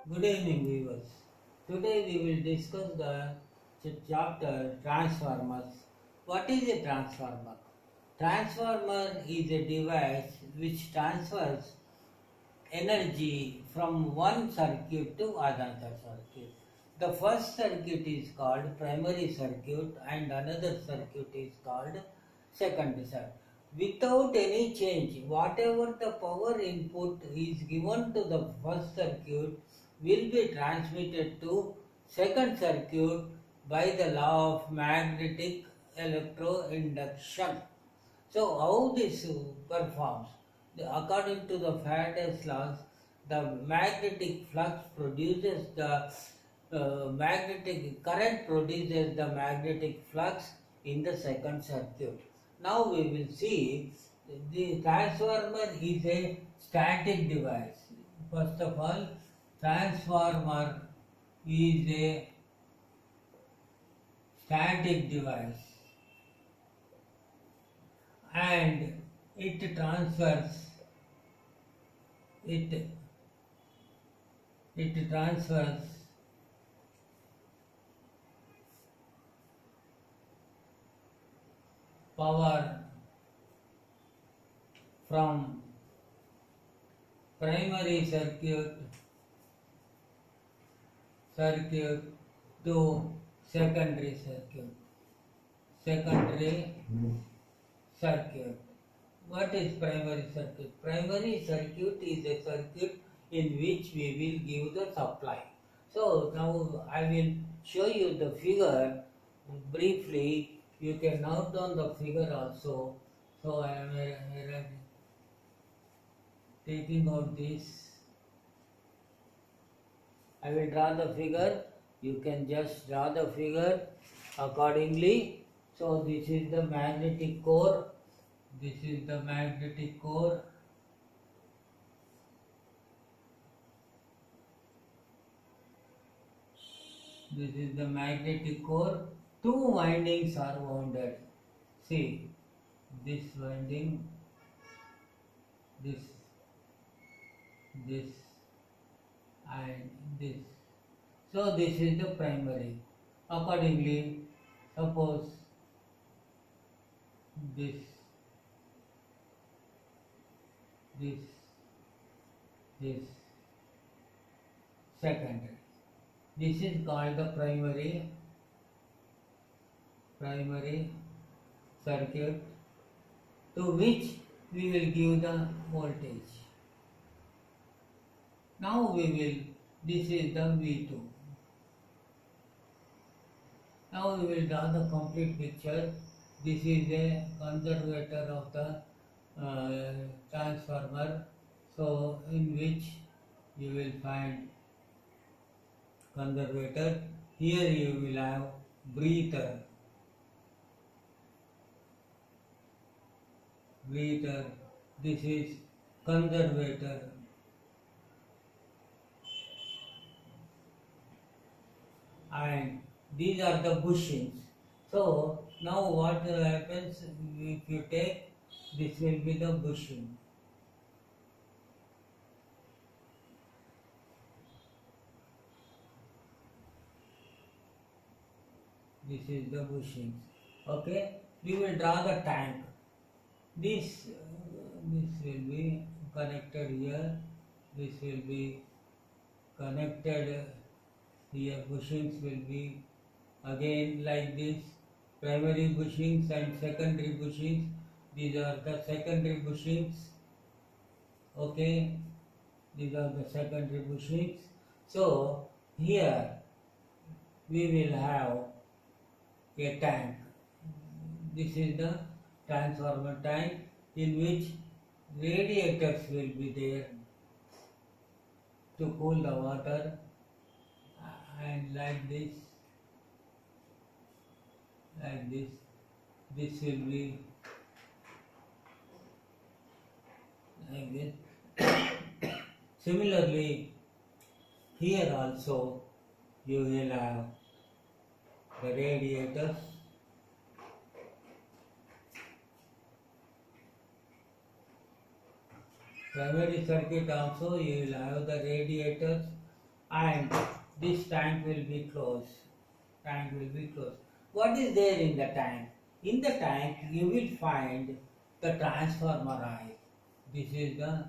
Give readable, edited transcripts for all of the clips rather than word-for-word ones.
Good evening, viewers. Today we will discuss the chapter Transformers. What is a transformer? Transformer is a device which transfers energy from one circuit to another circuit. The first circuit is called primary circuit and another circuit is called secondary circuit. Without any change, whatever the power input is given to the first circuit will be transmitted to second circuit by the law of magnetic electroinduction. So how this performs? According to the Faraday's laws, the magnetic flux produces the magnetic current produces the magnetic flux in the second circuit. Now we will see the transformer is a static device. First of all, transformer is a static device and it transfers it it transfers power from primary circuit to secondary circuit. What is primary circuit? Primary circuit is a circuit in which we will give the supply. So now I will show you the figure briefly. You can note down the figure also. So I am taking out this. I will draw the figure. You can just draw the figure accordingly. So this is the magnetic core. This is the magnetic core. This is the magnetic core. Two windings are wounded. See, this winding, this, and this. So this is the primary. Accordingly, suppose this, this secondary. This is called the primary circuit, to which we will give the voltage. Now this is the V2. Now we will draw the complete picture. This is a conservator of the transformer. So in which you will find conservator. Here you will have breather. This is conservator. And these are the bushings. So now what happens if you take this will be the bushing. This is the bushings. Okay, we will draw the tank. This will be connected here. This will be connected here. Bushings will be again like this. Primary bushings and secondary bushings. These are the secondary bushings. Okay, these are the secondary bushings. So here we will have a tank. This is the transformer tank in which radiators will be there to cool the water, and like this, this will be like this. Similarly, here also you will have the radiators. Primary circuit also you will have the radiators and this tank will be closed. Tank will be closed. What is there in the tank? In the tank you will find the transformer oil. This is the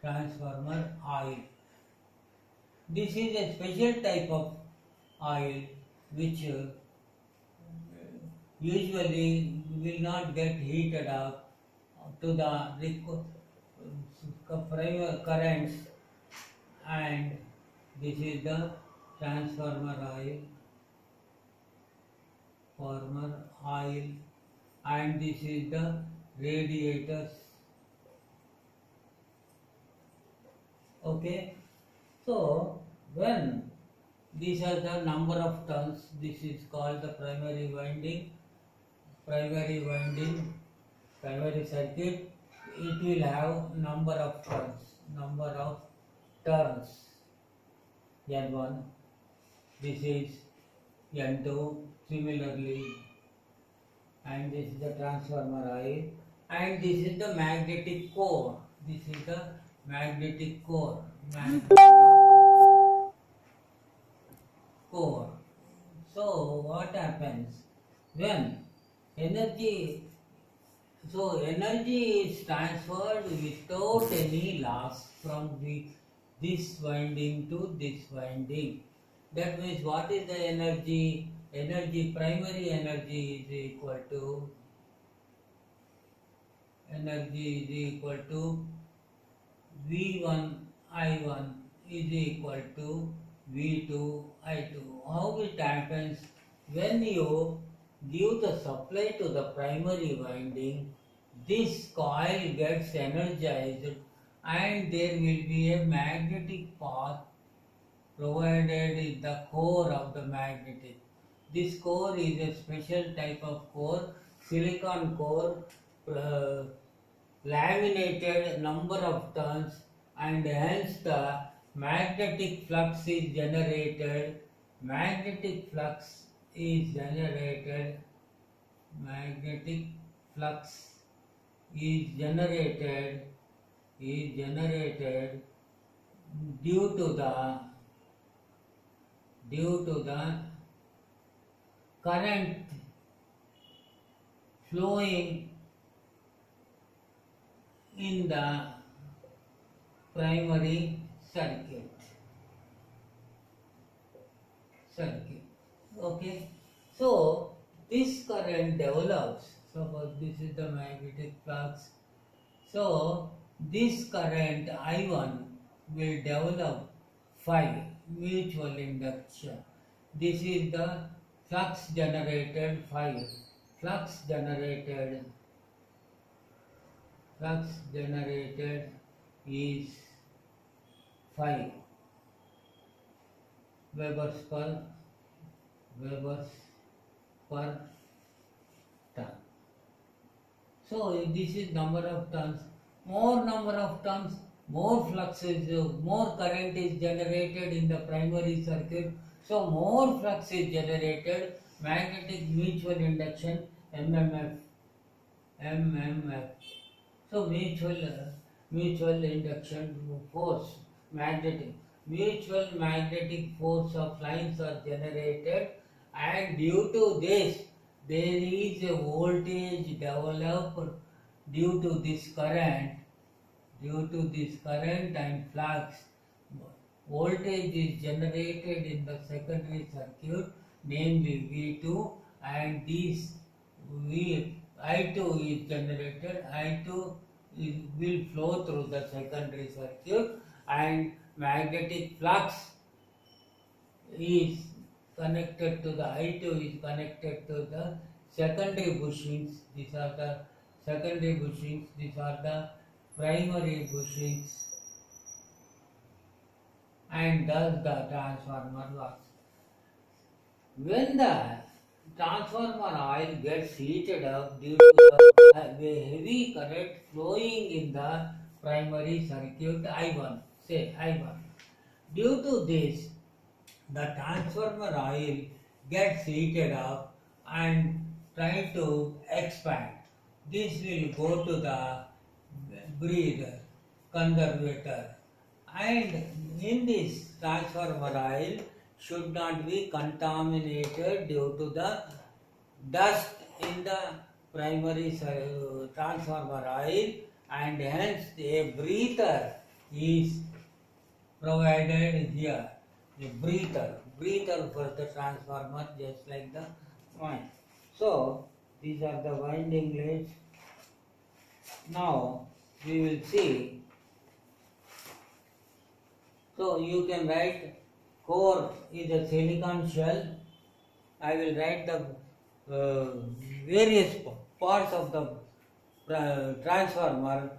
transformer oil. This is a special type of oil which usually will not get heated up to the prior currents, and this is the transformer oil, and this is the radiators. Okay, so when these are the number of turns, this is called the primary circuit. It will have number of turns, N1, this is N2, similarly, and this is the transformer oil, and this is the magnetic core. This is the magnetic core. So what happens when energy? So energy is transferred without any loss from this winding to this winding. That means what is the energy? Primary energy is equal to V1 I1 is equal to V2 I2. How it happens? When you give the supply to the primary winding, this coil gets energized and there will be a magnetic path provided in the core of the magnetic. This core is a special type of core, silicon core, laminated number of turns, and hence the magnetic flux is generated. Magnetic flux is generated due to the current flowing in the primary circuit. Okay, so this current develops. Suppose this is the magnetic flux. So this current I1 will develop phi, mutual induction. This is the flux generated phi. Flux generated is phi Webers per turn. So this is number of turns. More number of turns, more flux is, more current is generated in the primary circuit. So more flux is generated. Magnetic mutual induction, MMF. So mutual induction force, mutual magnetic force of lines are generated, and due to this there is a voltage developed due to this current and flux. Voltage is generated in the secondary circuit, namely V2, and this I2 is generated. I2 will flow through the secondary circuit, and magnetic flux is connected to the I2 is connected to the secondary bushings. These are the secondary bushings. These are the primary bushings, and thus the transformer works. When the transformer oil gets heated up due to the heavy current flowing in the primary circuit I1, due to this the transformer oil gets heated up and try to expand. This will go to the breather, conservator, And in this transformer oil should not be contaminated due to the dust in the primary transformer oil, and hence a breather is provided here. A breather for the transformer, just like the coin. So these are the winding leads. Now we will see. So you can write core is a silicon shell. I will write the various parts of the transformer.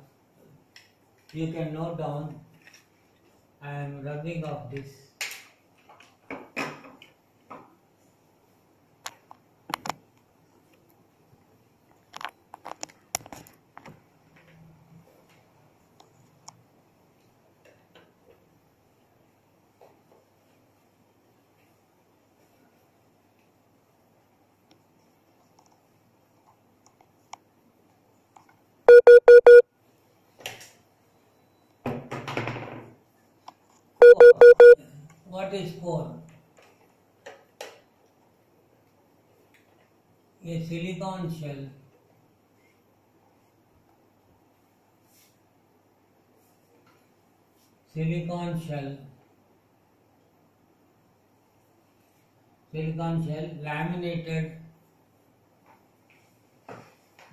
You can note down. I am rubbing off this. What is core? A silicon shell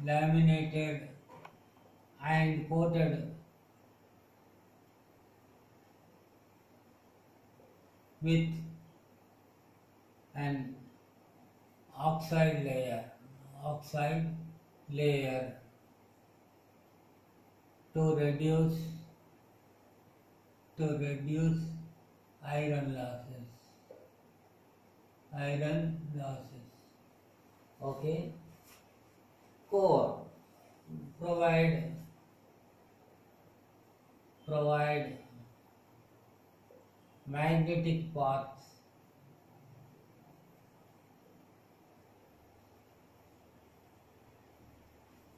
laminated and coated with an oxide layer to reduce iron losses. Okay. Core provide magnetic paths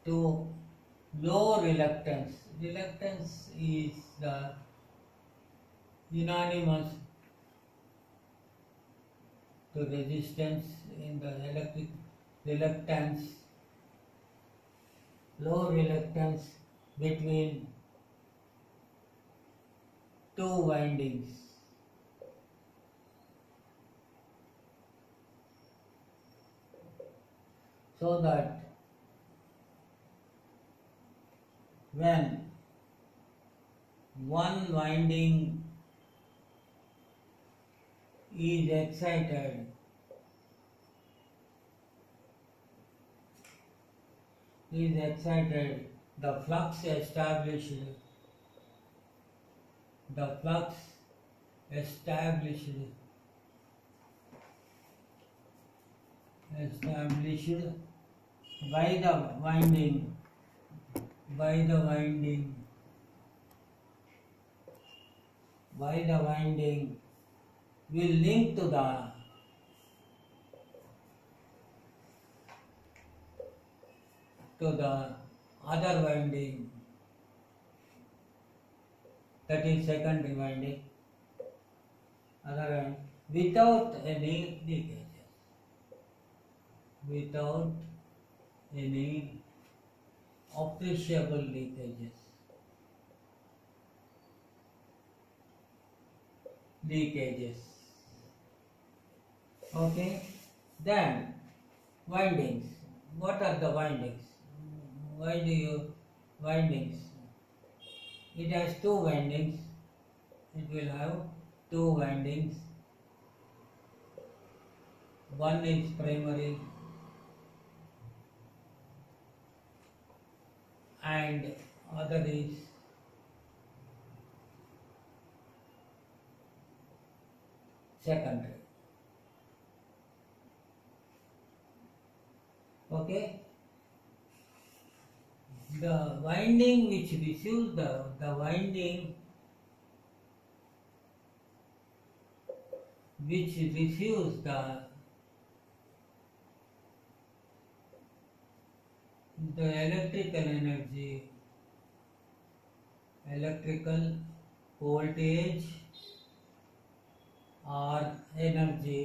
to low reluctance. Reluctance is the unanimous to resistance in the electric reluctance, low reluctance between two windings. So that when one winding is excited, the flux established by the winding will link to the other winding, that is secondary winding, without any appreciable leakages. Okay. Then windings. What are the windings? Why do you windings? It has two windings. It will have two windings. One is primary and other is secondary. Okay. The winding which receives the winding which receives the electrical voltage or energy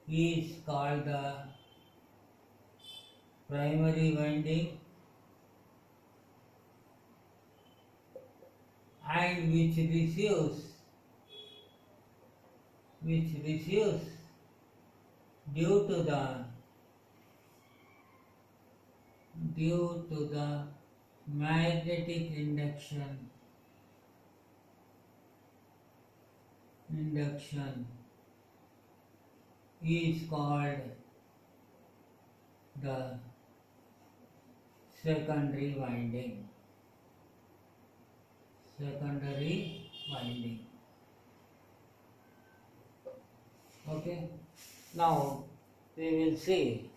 is called the primary winding, and which receives due to the magnetic induction is called the secondary winding. Okay, now we will see.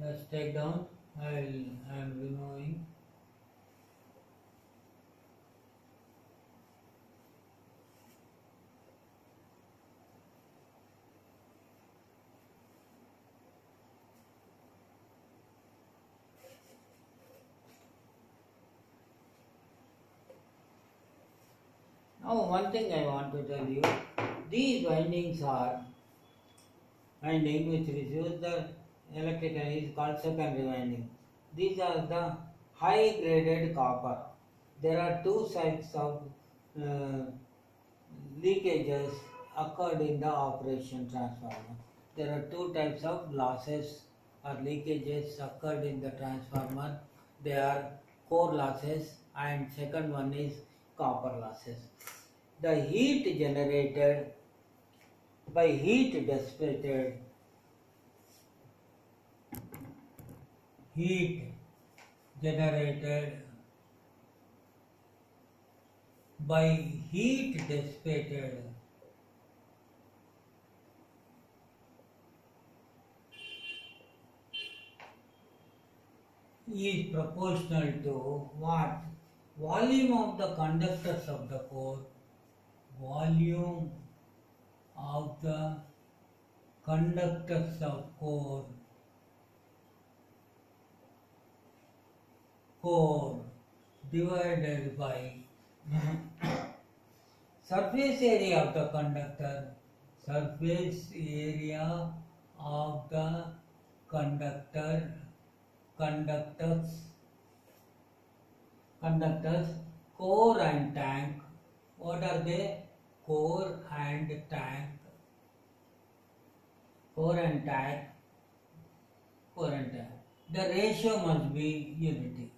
Let's take down. I am removing. Now, one thing I want to tell you, these windings are winding which receives the electrical is called secondary winding. These are the high graded copper. There are two types of leakages occurred in the operation transformer. There are two types of losses or leakages occurred in the transformer. They are core losses, and second one is copper losses. The heat generated by heat dissipated is proportional to what? Volume of the conductors of the core. Volume of the conductors of core divided by surface area of the conductor. Surface area of the conductors, core and tank. What are they? Core and tank. The ratio must be unity.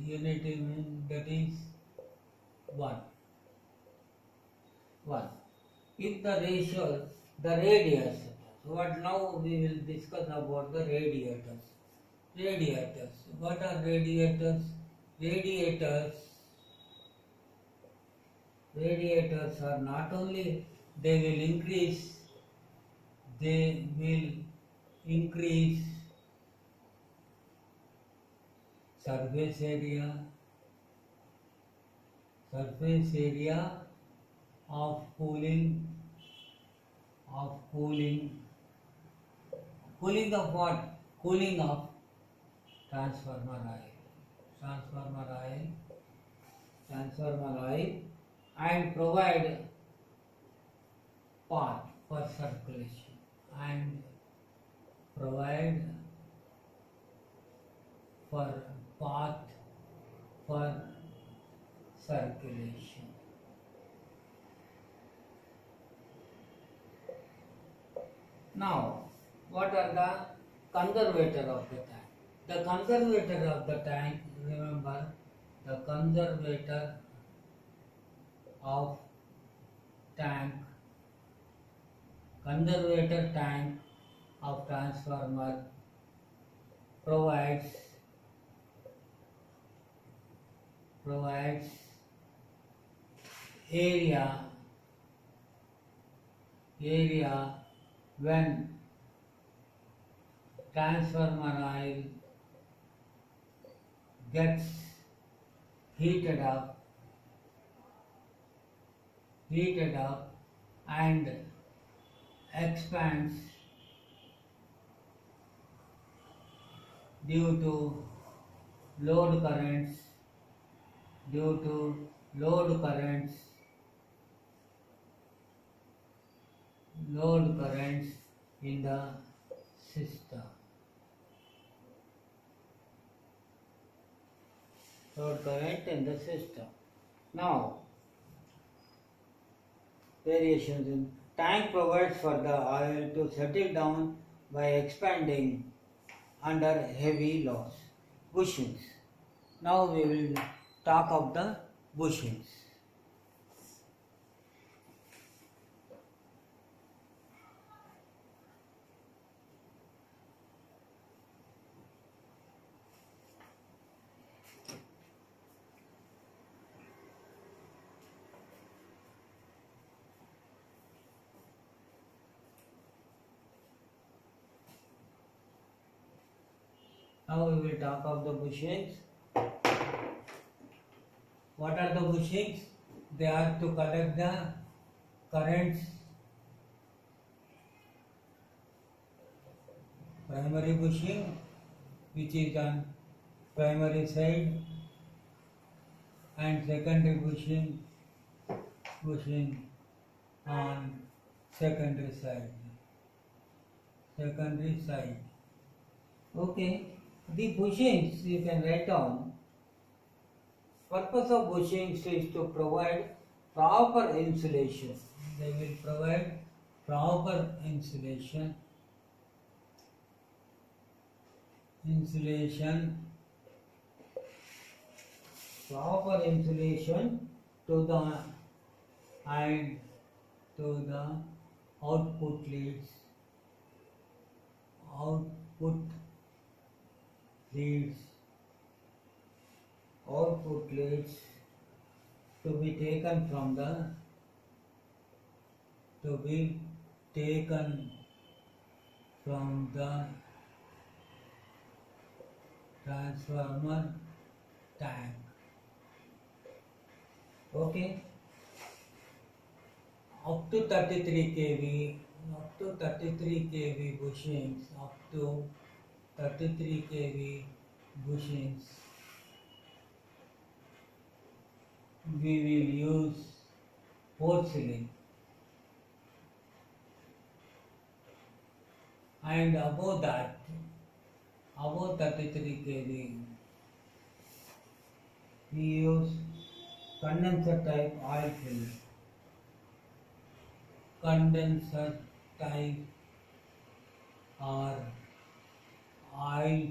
Unity means that is 1. If the ratio, the radius. What now we will discuss about the radiators. What are radiators? Radiators are not only they will increase surface area of cooling of what? Cooling of transformer oil, and provide path for circulation, Now, what are the conservator of the tank? The conservator of the tank, remember, the conservator tank of transformer provides area when transformer oil gets heated up and expands due to load currents, due to load currents, load currents in the system. Load current in the system. Now, variations in tank provides for the oil to settle down by expanding under heavy loss. Bushings. Now we will talk of the bushings. Now we will talk of the bushings. What are the bushings? They are to collect the currents. Primary bushing, which is on primary side, and secondary bushing on secondary side. Secondary side. Okay. The bushings you can write down. Purpose of bushings is to provide proper insulation. They will provide proper insulation. Proper insulation to the and to the output leads. Output leads to be taken from the transformer tank. Okay, up to 33 kV, bushings, up to 33 kV bushings, we will use porcelain, and above 33 kV, we use condenser type oil filled. Condenser type or oil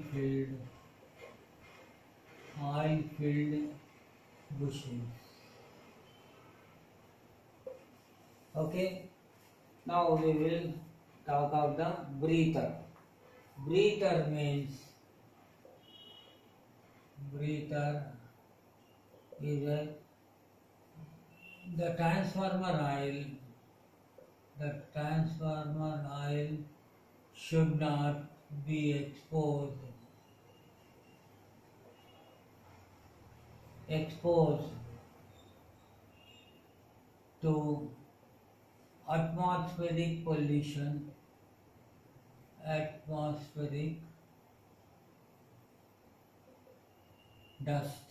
filled bushings. Okay, now we will talk of the breather. Breather means is the transformer oil should not be exposed to atmospheric pollution, dust,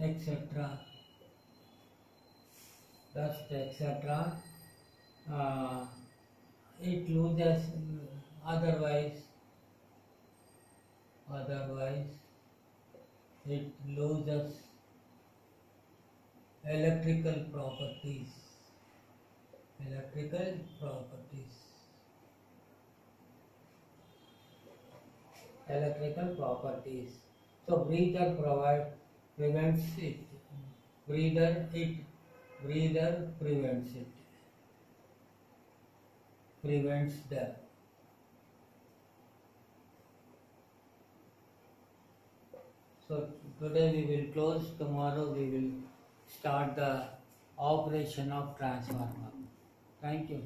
etc. It loses, otherwise it loses electrical properties. So breather prevents it. Breather prevents death. So today we will close. Tomorrow we will start the operation of transformer. Thank you.